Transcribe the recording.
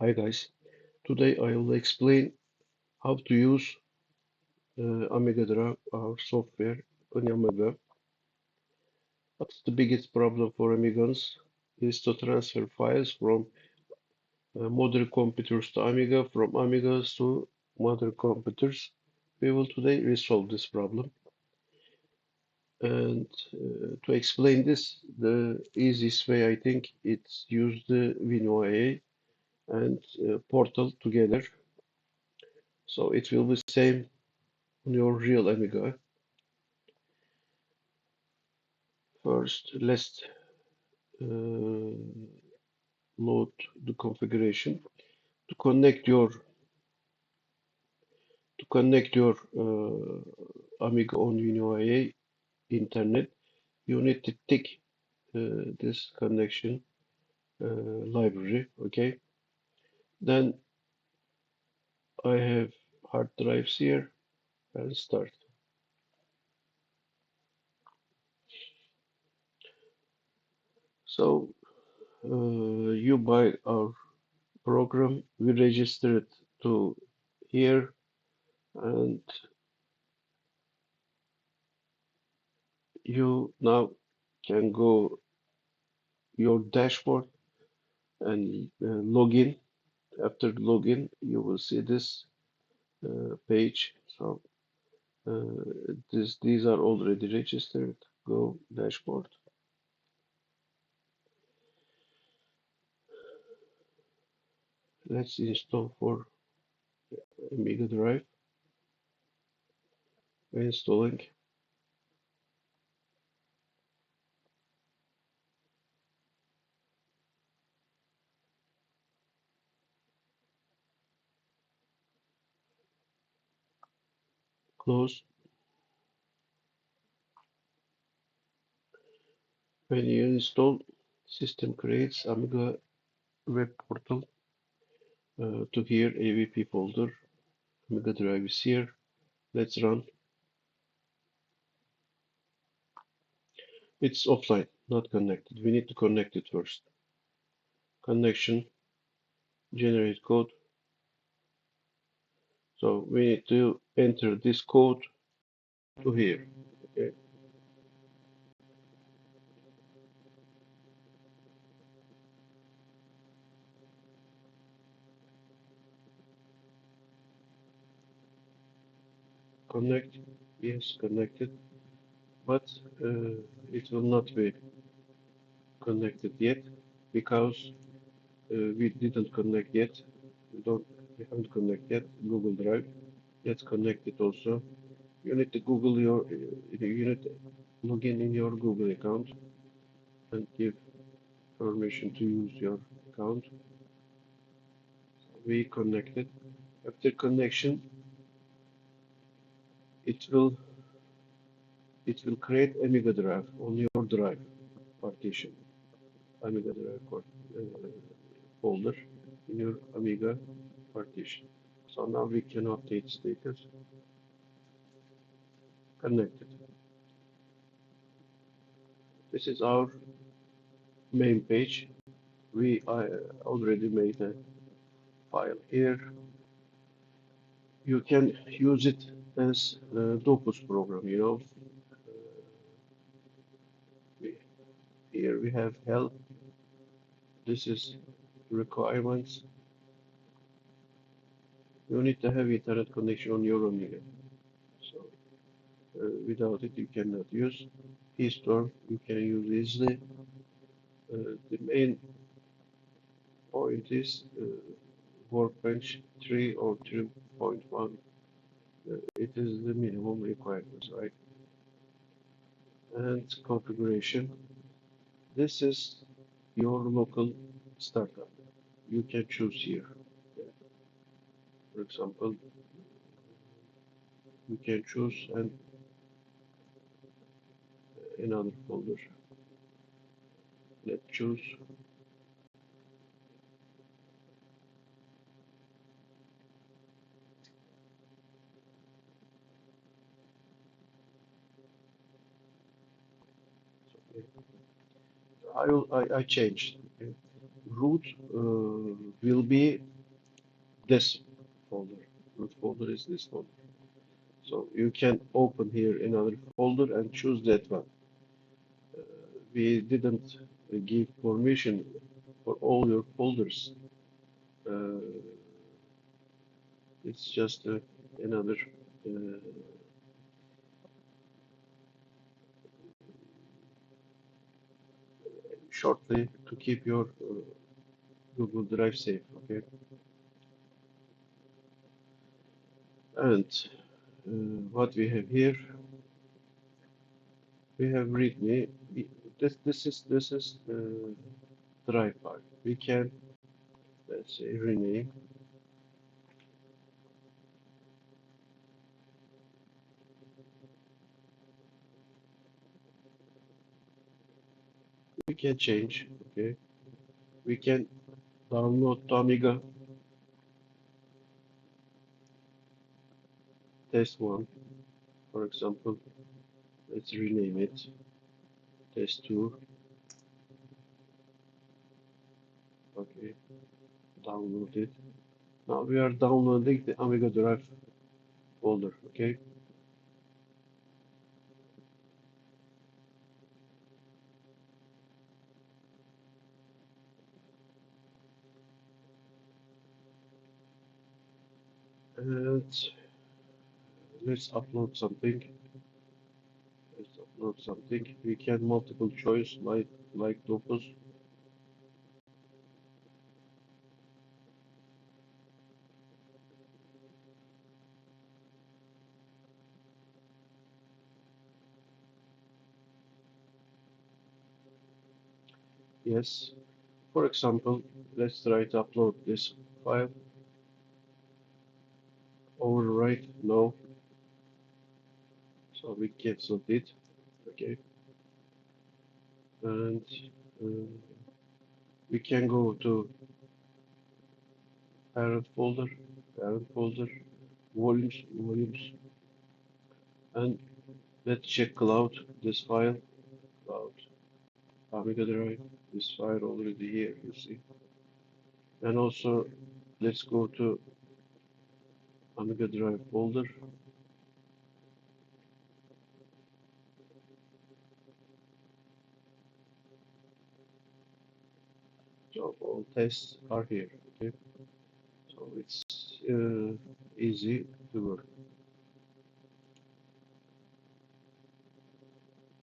Hi guys, today I will explain how to use amigaDrive, our software on Amiga. What's the biggest problem for Amigans is to transfer files from modern computers to Amiga, from Amigas to modern computers. We will today resolve this problem. And to explain this, the easiest way I think it's use the WinUAE and Portal together. So it will be same on your real Amiga. First, let's load the configuration to connect your Amiga on WinUAE internet. You need to tick this connection library. Okay. Then I have hard drives here and start. So you buy our program, we register it to here, and you now can go your dashboard and log in. After login, you will see this page. So these are already registered. Go dashboard. Let's install for Amiga Drive. Installing. Close. When you install, system creates Amiga web portal to here AVP folder. Amiga Drive is here. Let's run. It's offline, not connected. We need to connect it first. Connection, generate code. So we need to enter this code to here. Okay. Connect. Yes, connected. But it will not be connected yet because we didn't connect yet. We haven't connected yet. Google Drive. Let's connect it also. You need to Google your. You need to log in your Google account and give permission to use your account. We connected. After connection, it will create Amiga Drive on your drive partition. Amiga Drive folder in your Amiga partition. So now we can update status. Connected. This is our main page. We already made a file here. You can use it as a Docus program, you know. Here we have help. This is requirements. You need to have internet connection on your Amiga. So without it you cannot use. PiStorm you can use easily. The main point is Workbench 3 or 3.1. It is the minimum requirements, right? And configuration. This is your local startup. You can choose here. For example, you can choose another folder. Let's choose I changed. Root will be this folder. Root folder is this folder. So you can open here another folder and choose that one. We didn't give permission for all your folders. Uh, it's just another shortly to keep your Google Drive safe. Okay, and what we have here, we have README. This is drive file. We can, let's say, rename. We can change. Okay, we can download to Amiga test one, for example. Let's rename it test two. Okay, download it. Now we are downloading the Amiga Drive folder. Okay, and let's upload something. Let's upload something. We can multiple choice like Docus. Yes. For example, let's try to upload this file. Overwrite no. So we cancel it. Okay. And uh, we can go to parent folder, volumes, and let's check cloud, this file, cloud, Amiga Drive, this file already here, you see. And also, let's go to Amiga Drive folder. So all tests are here, okay? So it's easy to work.